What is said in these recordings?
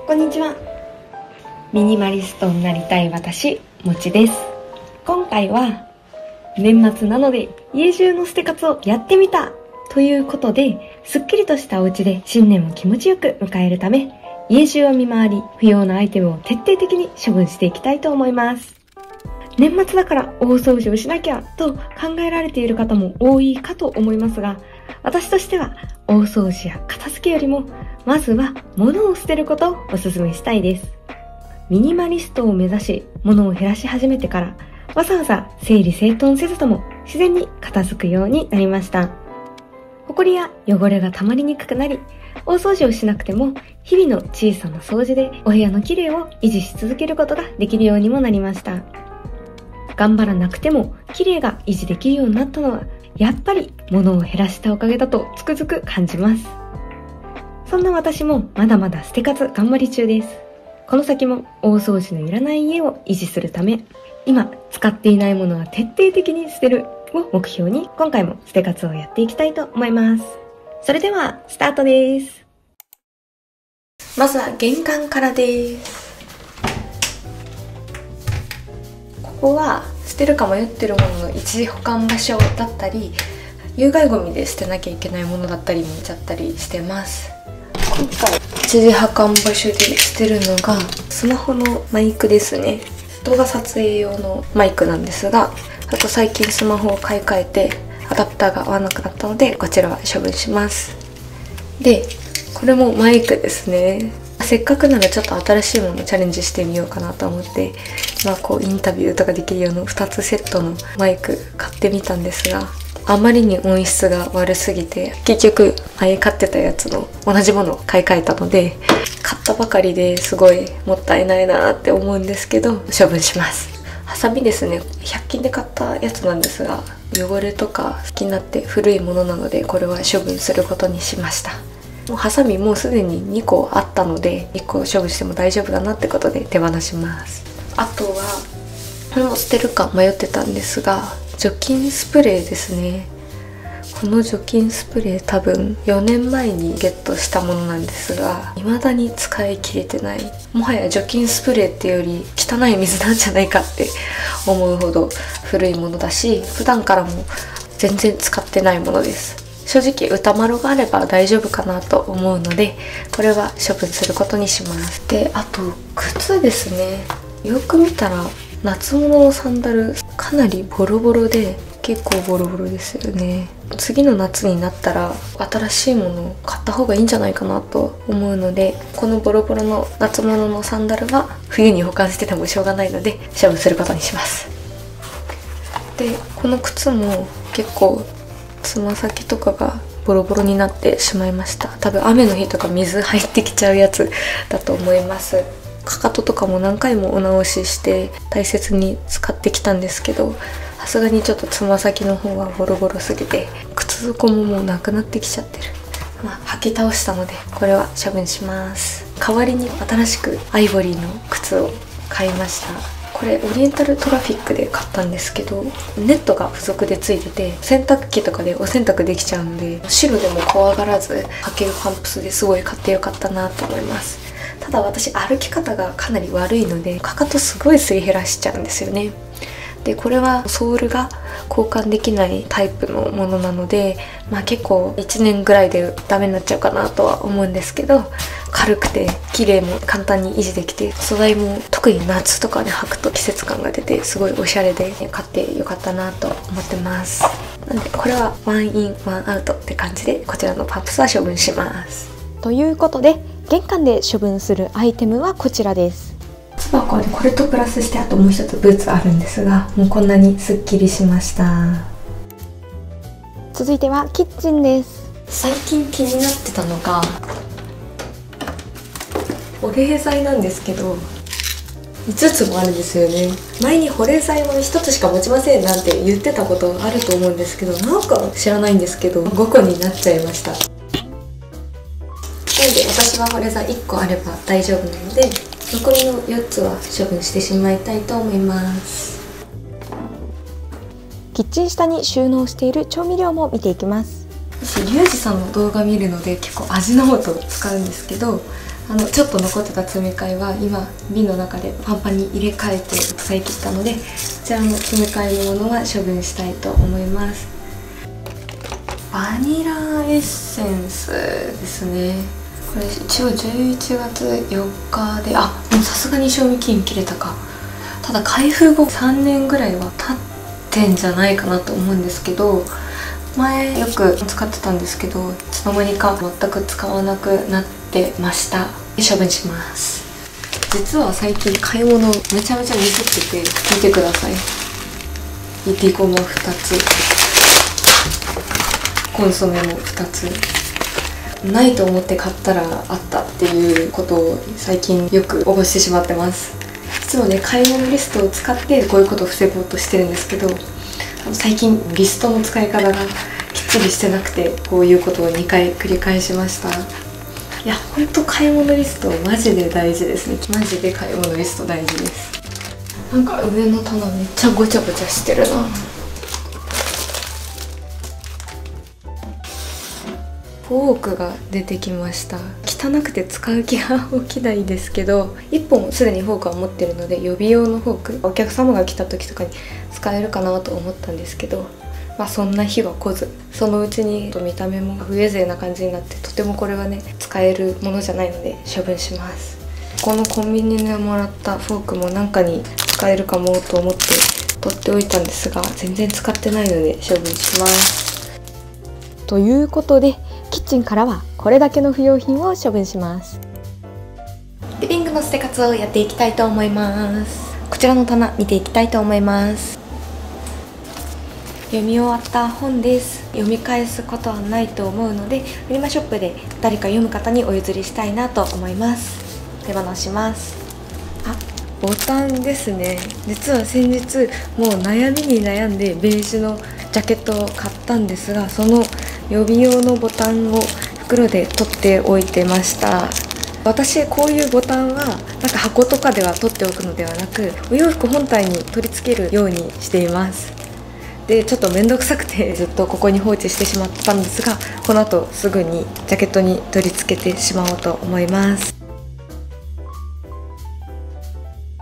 こんにちは。ミニマリストになりたい私、もちです。今回は年末なので家中の捨て活をやってみたということで、すっきりとしたお家で新年を気持ちよく迎えるため、家中を見回り不要なアイテムを徹底的に処分していきたいと思います。年末だから大掃除をしなきゃと考えられている方も多いかと思いますが、私としては大掃除や片付けよりもまずは物を捨てることをお勧めしたいです。ミニマリストを目指し物を減らし始めてから、わざわざ整理整頓せずとも自然に片付くようになりました。ほこりや汚れが溜まりにくくなり、大掃除をしなくても日々の小さな掃除でお部屋の綺麗を維持し続けることができるようにもなりました。頑張らなくても綺麗が維持できるようになったのは、やっぱり物を減らしたおかげだとつくづく感じます。そんな私もまだまだ捨て活頑張り中です。この先も大掃除のいらない家を維持するため、今使っていないものは徹底的に捨てるを目標に、今回も捨て活をやっていきたいと思います。それではスタートです。まずは玄関からです。ここは捨てるか迷ってるものの一時保管場所だったり、有害ゴミで捨てなきゃいけないものだったりもしちゃったりしてます。今回一時保管場所で捨てるのがスマホのマイクですね。動画撮影用のマイクなんですが、あと最近スマホを買い替えてアダプターが合わなくなったので、こちらは処分します。で、これもマイクですね。せっかくならちょっと新しいものチャレンジしてみようかなと思って、インタビューとかできるような2つセットのマイク買ってみたんですが、あまりに音質が悪すぎて、結局前買ってたやつの同じものを買い替えたので、買ったばかりですごいもったいないなって思うんですけど、処分します。ハサミですね。100均で買ったやつなんですが、汚れとか好きになって古いものなので、これは処分することにしました。ハサミもうすでに2個あったので、1個処分しても大丈夫だなってことで手放します。あとはこれも捨てるか迷ってたんですが、除菌スプレーですね。この除菌スプレー多分4年前にゲットしたものなんですが、未だに使い切れてない。もはや除菌スプレーっていうより汚い水なんじゃないかって思うほど古いものだし、普段からも全然使ってないものです。正直歌丸があれば大丈夫かなと思うので、これは処分することにします。で、あと靴ですね。よく見たら夏物のサンダルかなりボロボロで、結構ボロボロですよね。次の夏になったら新しいものを買った方がいいんじゃないかなと思うので、このボロボロの夏物のサンダルは冬に保管しててもしょうがないので処分することにします。で、この靴も結構つま先とかがボロボロになってしまいました。多分雨の日とか水入ってきちゃうやつだと思います。かかととかも何回もお直しして大切に使ってきたんですけど、さすがにちょっとつま先の方がボロボロすぎて、靴底ももうなくなってきちゃってる。履き倒したのでこれは処分します。代わりに新しくアイボリーの靴を買いました。これオリエンタルトラフィックで買ったんですけど、ネットが付属でついてて、洗濯機とかでお洗濯できちゃうので、白でも怖がらず履けるパンプスですごい買ってよかったなと思います。ただ私歩き方がかなり悪いので、かかとすごいすり減らしちゃうんですよね。で、これはソールが交換できないタイプのものなので、結構1年ぐらいでダメになっちゃうかなとは思うんですけど、軽くて綺麗も簡単に維持できて、素材も特に夏とかで履くと季節感が出てすごいおしゃれで買ってよかったなと思ってます。なんでこれはワンインワンアウトって感じで、こちらのパンプスは処分します。ということで、玄関で処分するアイテムはこちらです。靴箱でこれとプラスして、あともう一つブーツあるんですが、もうこんなにすっきりしました。続いてはキッチンです。最近気になってたのが保冷剤なんですけど、5つもあるんですよね。前に保冷剤は1つしか持ちませんなんて言ってたことあると思うんですけど、なんか知らないんですけど5個になっちゃいました。なので私は保冷剤1個あれば大丈夫なので、残りの4つは処分してしまいたいと思います。キッチン下に収納している調味料も見ていきます。私リュウジさんの動画見るので結構味の素を使うんですけど、ちょっと残ってた詰め替えは今瓶の中でパンパンに入れ替えて使い切ったので、こちらの詰め替えのものは処分したいと思います。バニラエッセンスですね。これ一応11月4日で、もうさすがに賞味期限切れたか。ただ開封後3年ぐらいは経ってんじゃないかなと思うんですけど、前よく使ってたんですけど、いつの間にか全く使わなくなってました。処分します。実は最近買い物めちゃめちゃミスってて、見てください。いりごま2つ、コンソメも2つ、ないと思って買ったらあったっていうことを最近よく起こしてしまってます。いつもね、買い物リストを使ってこういうことを防ごうとしてるんですけど、最近リストの使い方がきっちりしてなくて、こういうことを2回繰り返しました。いや、ほんと買い物リストマジで大事ですね。マジで買い物リスト大事です。なんか上の棚めっちゃごちゃごちゃしてるな。フォークが出てきました。汚くて使う気が起きないですけど、1本すでにフォークは持ってるので、予備用のフォーク、お客様が来た時とかに使えるかなと思ったんですけど、そんな日は来ず、そのうちに見た目も不衛生な感じになって、とてもこれはね、使えるものじゃないので処分します。このコンビニでもらったフォークも何かに使えるかもと思って取っておいたんですが、全然使ってないので処分します。ということで、キッチンからはこれだけの不要品を処分します。リビングの捨て活をやっていきたいと思います。こちらの棚見ていきたいと思います。読み終わった本です。読み返すことはないと思うので、フリマショップで誰か読む方にお譲りしたいなと思います。手放します。ボタンですね。実は先日もう悩みに悩んでベージュのジャケットを買ったんですが、その予備用のボタンを袋で取っておいてました。私こういうボタンはなんか箱とかでは取っておくのではなく、お洋服本体に取り付けるようにしています。でちょっと面倒くさくてずっとここに放置してしまったんですが、この後すぐにジャケットに取り付けてしまおうと思います。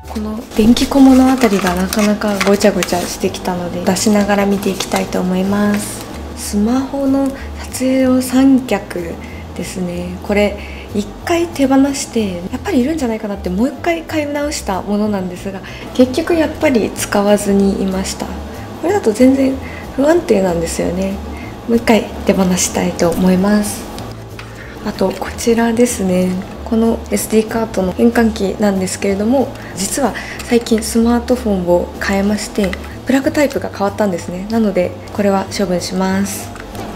この電気小物あたりがなかなかごちゃごちゃしてきたので、出しながら見ていきたいと思います。スマホの撮影用三脚ですね。これ1回手放してやっぱりいるんじゃないかなってもう1回買い直したものなんですが、結局やっぱり使わずにいました。これだと全然不安定なんですよね。もう1回手放したいと思います。あとこちらですね。この SD カードの変換器なんですけれども、実は最近スマートフォンを変えまして、プラグタイプが変わったんですね。なのでこれは処分します。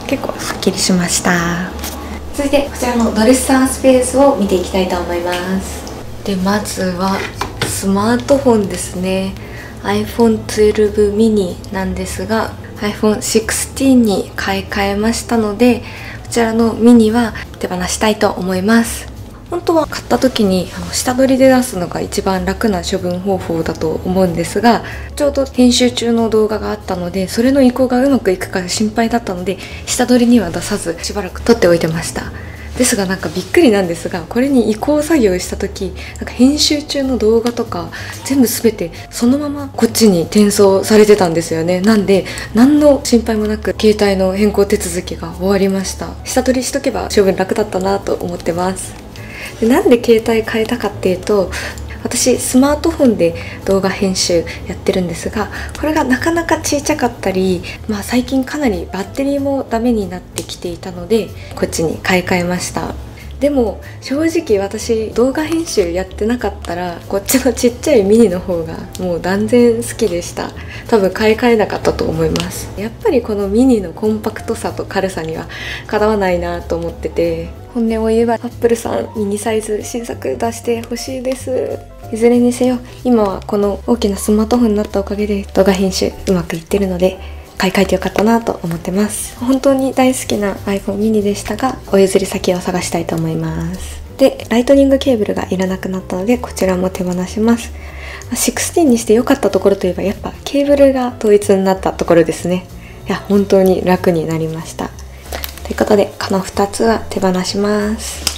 結構すっきりしました。続いてこちらのドレッサースペースを見ていきたいと思います。でまずはスマートフォンですね。 iPhone12 mini なんですが iPhone16 に買い替えましたので、こちらのミニは手放したいと思います。本当は買った時に下取りで出すのが一番楽な処分方法だと思うんですが、ちょうど編集中の動画があったので、それの移行がうまくいくか心配だったので下取りには出さずしばらく撮っておいてました。ですがなんかびっくりなんですが、これに移行作業した時、なんか編集中の動画とか全部全てそのままこっちに転送されてたんですよね。なんで何の心配もなく携帯の変更手続きが終わりました。下取りしとけば処分楽だったなと思ってます。でなんで携帯変えたかっていうと、私スマートフォンで動画編集やってるんですが、これがなかなか小さかったり、最近かなりバッテリーもダメになってきていたのでこっちに買い替えました。でも正直私動画編集やってなかったらこっちのちっちゃいミニの方がもう断然好きでした。多分買い替えなかったと思います。やっぱりこのミニのコンパクトさと軽さにはかなわないなと思ってて、本音を言えばアップルさんミニサイズ新作出してほしいです。いずれにせよ今はこの大きなスマートフォンになったおかげで動画編集うまくいってるので買い替えてよかったなと思ってます。本当に大好きな iPhone mini でしたが、お譲り先を探したいと思います。でライトニングケーブルがいらなくなったのでこちらも手放します。16にして良かったところといえばやっぱケーブルが統一になったところですね。いや本当に楽になりました。ということでこの2つは手放します。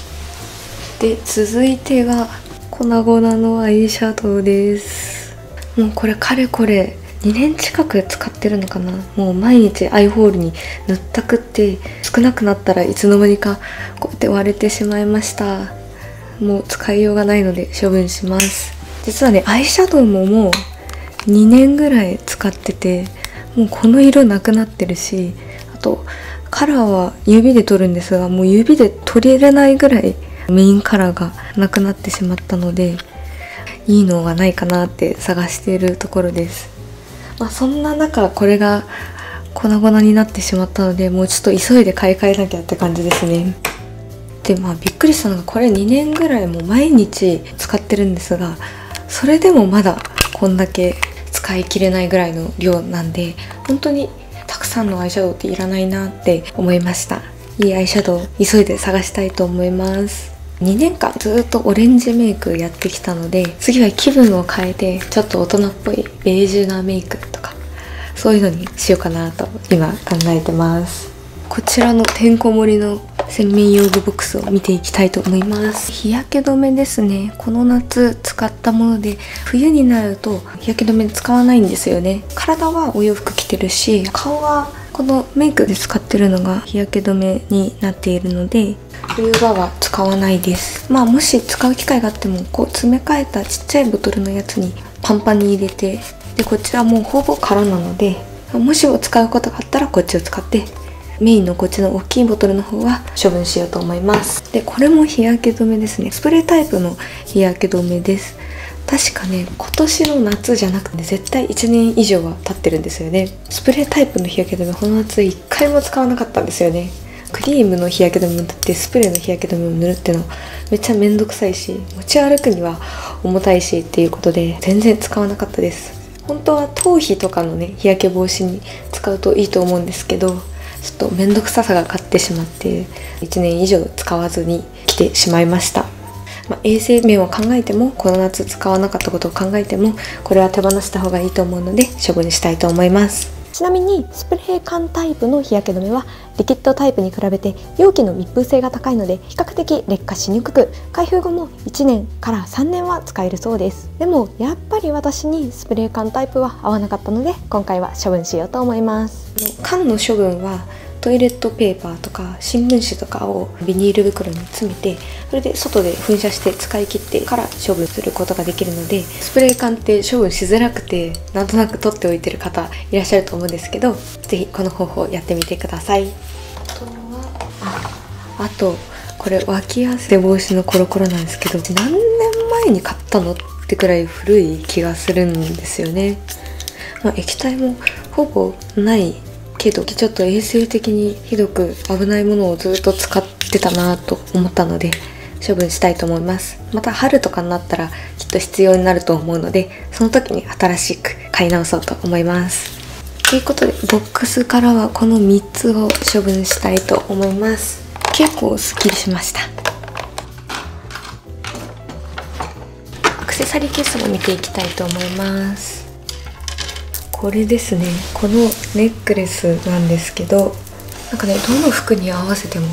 で続いては粉々のアイシャドウです。もうこれかれこれ2年近く使ってるのかな。もう毎日アイホールに塗ったくって、少なくなったらいつの間にかこうやって割れてしまいました。もう使いようがないので処分します。実はね、アイシャドウももう2年ぐらい使ってて、もうこの色なくなってるし、あとカラーは指で取るんですが、もう指で取れないぐらいメインカラーがなくなってしまったので、いいのがないかなって探しているところです。そんな中これが粉々になってしまったので、もうちょっと急いで買い替えなきゃって感じですね。でびっくりしたのが、これ2年ぐらいもう毎日使ってるんですが、それでもまだこんだけ使い切れないぐらいの量なんで、本当にたくさんのアイシャドウっていらないなって思いました。いいアイシャドウ急いで探したいと思います。2年間ずっとオレンジメイクやってきたので、次は気分を変えてちょっと大人っぽいベージュなメイクとか、そういうのにしようかなと今考えてます。こちらのてんこ盛りの洗面用具ボックスを見ていきたいと思います。日焼け止めですね。この夏使ったもので、冬になると日焼け止め使わないんですよね。体はお洋服着てるし、顔はこのメイクで使ってるのが日焼け止めになっているので、冬場は使わないです。もし使う機会があっても、こう詰め替えたちっちゃいボトルのやつにパンパンに入れて、でこちらもうほぼ空なので、もしも使うことがあったらこっちを使って、メインのこっちの大きいボトルの方は処分しようと思います。でこれも日焼け止めですね。スプレータイプの日焼け止めです。確かね、今年の夏じゃなくて絶対1年以上は経ってるんですよね。スプレータイプの日焼け止め、この夏1回も使わなかったんですよね。クリームの日焼け止めを塗ってスプレーの日焼け止めを塗るっていうのはめっちゃめんどくさいし、持ち歩くには重たいしっていうことで全然使わなかったです。本当は頭皮とかのね、日焼け防止に使うといいと思うんですけど、ちょっとめんどくささが勝ってしまって1年以上使わずに来てしまいました。衛生面を考えても、この夏使わなかったことを考えても、これは手放した方がいいと思うので処分したいと思います。ちなみにスプレー缶タイプの日焼け止めはリキッドタイプに比べて容器の密封性が高いので比較的劣化しにくく、開封後も1年から3年は使えるそうです。でもやっぱり私にスプレー缶タイプは合わなかったので、今回は処分しようと思います。缶の処分はトイレットペーパーとか新聞紙とかをビニール袋に詰めて、それで外で噴射して使い切ってから処分することができるので、スプレー缶って処分しづらくてなんとなく取っておいてる方いらっしゃると思うんですけど、ぜひこの方法やってみてください。あとこれ脇汗防止のコロコロなんですけど、何年前に買ったのってくらい古い気がするんですよね。液体もほぼないけど、ちょっと衛生的にひどく危ないものをずっと使ってたなと思ったので処分したいと思います。また春とかになったらきっと必要になると思うので、その時に新しく買い直そうと思います。ということでボックスからはこの3つを処分したいと思います。結構すっきりしました。アクセサリーケースも見ていきたいと思います。これですね。このネックレスなんですけど、どの服に合わせても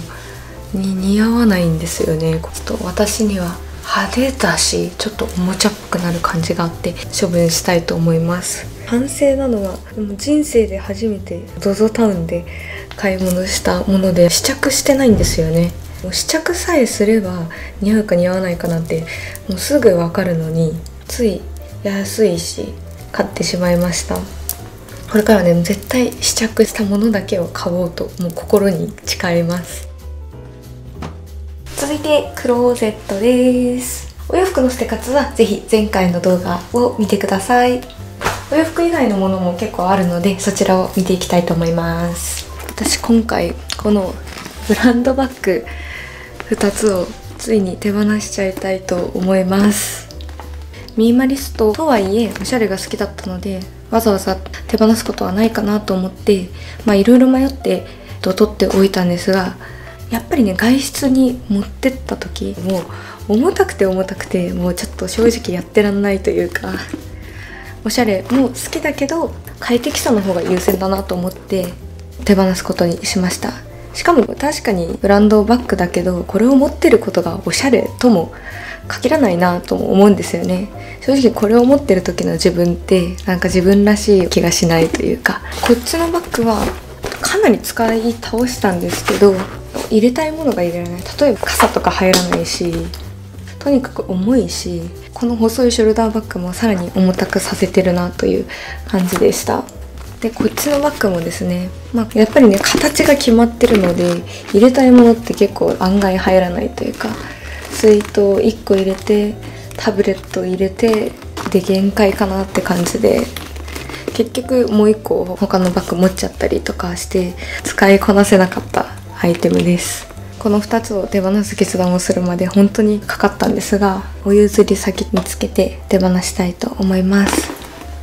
似合わないんですよね。ちょっと私には派手だし、ちょっとおもちゃっぽくなる感じがあって処分したいと思います。反省なのは、人生で初めて ZOZO タウンで買い物したもので試着してないんですよね。もう試着さえすれば似合うか似合わないかなんてもうすぐ分かるのに、つい安いし買ってしまいました。これからね、絶対試着したものだけを買おうともう心に誓います。続いてクローゼットです。お洋服の捨て方はぜひ前回の動画を見てください。お洋服以外のものも結構あるので、そちらを見ていきたいと思います。私今回このブランドバッグ2つをついに手放しちゃいたいと思います。ミニマリストとはいえおしゃれが好きだったので、わざわざ手放すことはないかなと思って、いろいろ迷って取っておいたんですが、やっぱりね、外出に持ってった時も重たくてもうちょっと正直やってらんないというか、おしゃれも好きだけど快適さの方が優先だなと思って手放すことにしました。しかも確かにブランドバッグだけど、これを持ってることがおしゃれとも限らないなとも思うんですよね。正直これを持ってる時の自分ってなんか自分らしい気がしないというか、こっちのバッグはかなり使い倒したんですけど、入れたいものが入れられない。例えば傘とか入らないし、とにかく重いし、この細いショルダーバッグもさらに重たくさせてるなという感じでした。でこっちのバッグもですね、やっぱりね形が決まってるので、入れたいものって結構案外入らないというか、水筒1個入れてタブレット入れてで限界かなって感じで、結局もう1個他のバッグ持っちゃったりとかして使いこなせなかったアイテムです。この2つを手放す決断をするまで本当にかかったんですが、お譲り先見つけて手放したいと思います。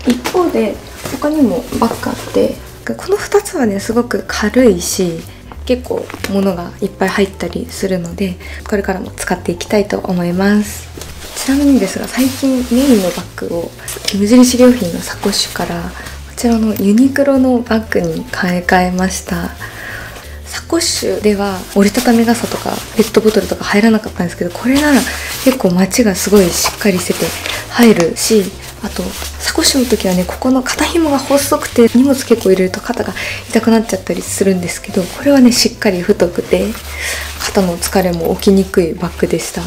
一方で他にもバッグあって、この2つはねすごく軽いし、結構物がいっぱい入ったりするので、これからも使っていきたいと思います。ちなみにですが、最近メインのバッグを無印良品のサコッシュからこちらのユニクロのバッグに買い替えました。サコッシュでは折りたたみ傘とかペットボトルとか入らなかったんですけど、これなら結構街がすごいしっかりしてて入るし、あとサコッシュの時はね、ここの肩紐が細くて荷物結構入れると肩が痛くなっちゃったりするんですけど、これはねしっかり太くて肩の疲れも起きにくいバッグでした。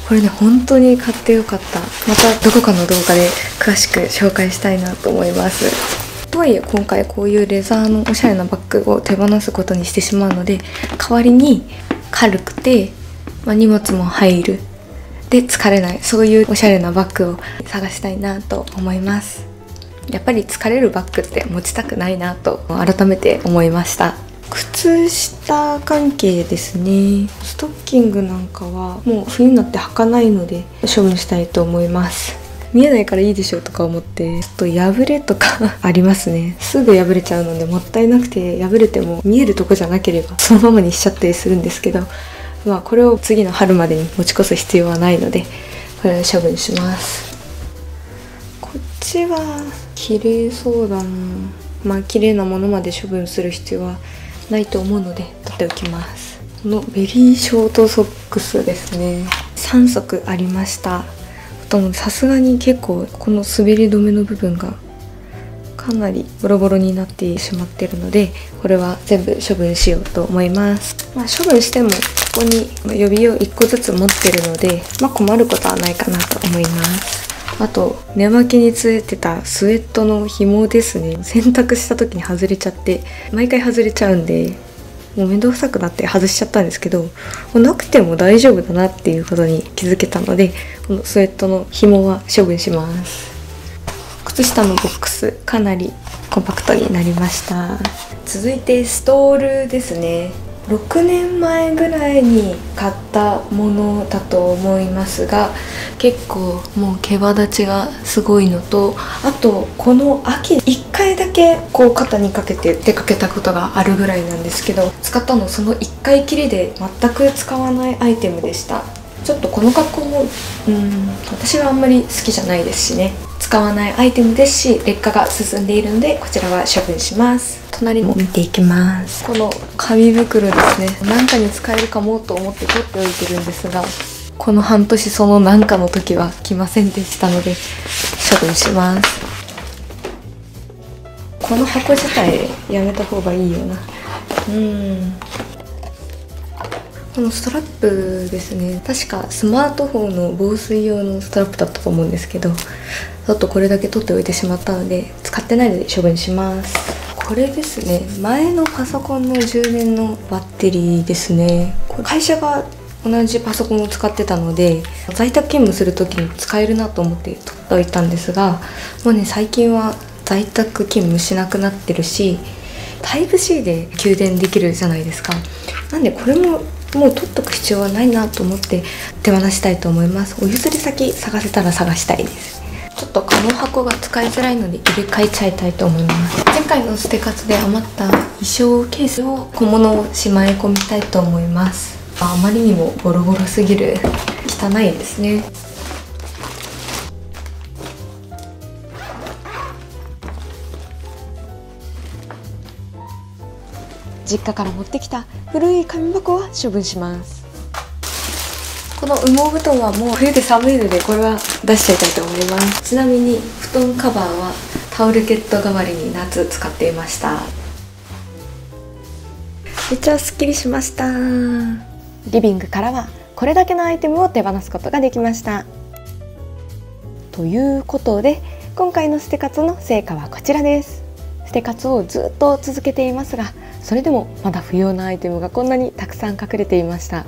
これね本当に買ってよかった。またどこかの動画で詳しく紹介したいなと思います。とはいえ今回こういうレザーのおしゃれなバッグを手放すことにしてしまうので、代わりに軽くて、荷物も入るで疲れない、そういうおしゃれなバッグを探したいなと思います。やっぱり疲れるバッグって持ちたくないなと改めて思いました。靴下関係ですね。ストッキングなんかはもう冬になって履かないので処分したいと思います。見えないからいいでしょとか思ってちょっと破れとかありますね。すぐ破れちゃうのでもったいなくて、破れても見えるとこじゃなければそのままにしちゃったりするんですけど、これを次の春までに持ち越す必要はないのでこれを処分します。こっちは綺麗そうだな。綺麗なものまで処分する必要はないと思うので取っておきます。このベリーショートソックスですね、3足ありました。さすがに結構この滑り止めの部分がかなりボロボロになってしまっているので、これは全部処分しようと思います。処分してもここに予備を1個ずつ持ってるので、困ることはないかなと思います。あと寝巻きについてたスウェットの紐ですね、洗濯した時に外れちゃって、毎回外れちゃうんでもう面倒くさくなって外しちゃったんですけど、なくても大丈夫だなっていうことに気づけたので、このスウェットの紐は処分します。靴下のボックスかなりコンパクトになりました。続いてストールですね。6年前ぐらいに買ったものだと思いますが、結構もう毛羽立ちがすごいのと、あとこの秋1回だけ肩にかけて出かけたことがあるぐらいなんですけど、使ったのその1回きりで全く使わないアイテムでした。ちょっとこの格好も私はあんまり好きじゃないですしね、使わないアイテムですし劣化が進んでいるのでこちらは処分します。隣も見ていきます。この紙袋ですね、何かに使えるかもと思って取っておいてるんですが、この半年その何かの時は来ませんでしたので処分します。この箱自体やめた方がいいよな。このストラップですね、確かスマートフォンの防水用のストラップだったと思うんですけど、ちょっとこれだけ取っておいてしまったので使ってないので処分します。これですね、前のパソコンの充電のバッテリーですね。これ会社が同じパソコンを使ってたので在宅勤務する時に使えるなと思って取っておいたんですが、もうね最近は在宅勤務しなくなってるし、タイプ C で給電できるじゃないですか。なんでこれももう取っとく必要はないなと思って手放したいと思います。お譲り先探せたら探したいです。ちょっとこの箱が使いづらいので入れ替えちゃいたいと思います。前回の捨て活で余った衣装ケースを小物をしまい込みたいと思います。あまりにもボロボロすぎる、汚いですね。実家から持ってきた古い紙箱は処分します。この羽毛布団はもう冬で寒いので、これは出しちゃいたいと思います。ちなみに布団カバーはタオルケット代わりに夏使っていました。めっちゃすっきりしました。リビングからはこれだけのアイテムを手放すことができました。ということで今回の捨て活の成果はこちらです。捨て活をずっと続けていますが、それでもまだ不要なアイテムがこんなにたくさん隠れていました。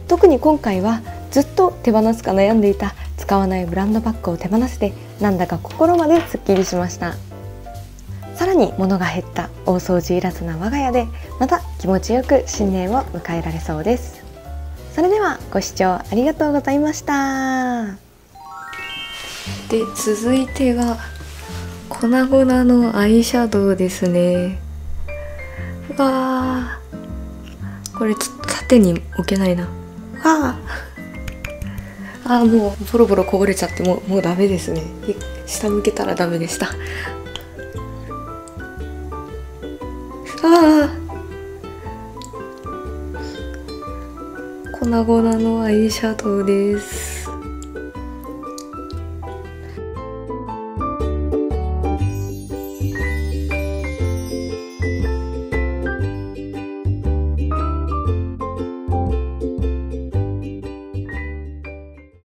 特に今回はずっと手放すか悩んでいた使わないブランドバッグを手放せて、なんだか心まですっきりしました。さらに物が減った大掃除いらずな我が家で、また気持ちよく新年を迎えられそうです。それではご視聴ありがとうございました。で、続いては粉々のアイシャドウですね。わー、これちょっと縦に置けないな。わー、もうボロボロこぼれちゃって、もうダメですね。下向けたらダメでした。粉々のアイシャドウです。